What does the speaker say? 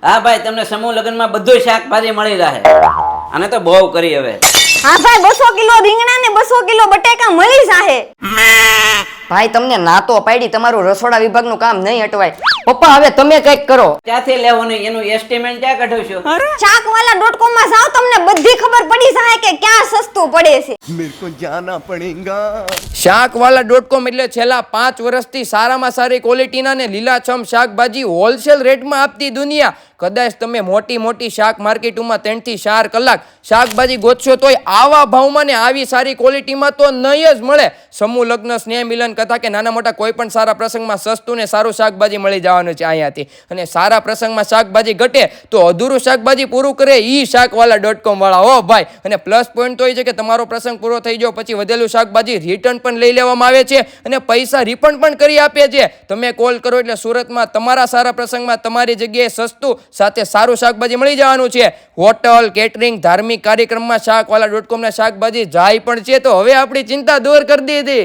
હા ભાઈ, તમને સમૂહ લગ્નમાં બધું શાકભાજી મળી રહે. આને તો બહુ કરી હવે. હા ભાઈ, 200 કિલો રીંગણા ને 200 કિલો બટેકા મળી જાહે. ભાઈ તમને ના તો પાડી, તમારું રસોડા વિભાગનું કામ નહીં અટવાય. પપ્પા હવે તમે કંઈક કરો. ક્યાંથી લેવાનું એનું એસ્ટિમેટ ક્યાં કાઢ્યું છું? Chakwaala.com માં જાવ, તમને બધી ખબર પડી જાય કે ક્યાં સસ્તું પડે છે. मेरे को जाना पड़ेगा. શાકવાલા.com એટલે છેલ્લા 5 વર્ષથી સારામાં સારી ક્વોલિટીના ને લીલાછમ શાકભાજી હોલસેલ રેટમાં આપતી દુનિયા. કદાચ તમે મોટી મોટી શાક માર્કેટોમાં 3 થી 4 કલાક શાકભાજી ગોતશો તોય આવા ભાવમાં ને આવી સારી ક્વોલિટીમાં તો નહીં જ મળે. સમૂહ લગ્ન, સ્નેહ મિલન, કથા કે નાના મોટા કોઈ પણ સારા પ્રસંગમાં સસ્તું ને સારું શાકભાજી મળી જવાનું છે અહીંયાથી. અને સારા પ્રસંગમાં શાકભાજી ઘટે તો અધૂરું શાકભાજી પૂરું કરે ઈ શાકવાલા.com વાળા. હો ભાઈ, અને પ્લસ પોઈન્ટ તો એ છે કે તમારો પ્રસંગ પૂરો થઈ ગયો પછી વધેલું શાકભાજી રિટર્ન પણ લઈ લેવામાં આવે છે અને પૈસા રિફંડ પણ કરી આપે છે. તમે કોલ કરો એટલે સુરતમાં તમારા સારા પ્રસંગમાં તમારી જગ્યાએ સસ્તું સાથે સારું શાકભાજી મળી જવાનું છે. હોટલ, કેટરિંગ, ધાર્મિક કાર્યક્રમમાં શાકવાલા.com ના શાકભાજી જાય પણ છે. તો હવે આપણી ચિંતા દૂર કરી દીધી.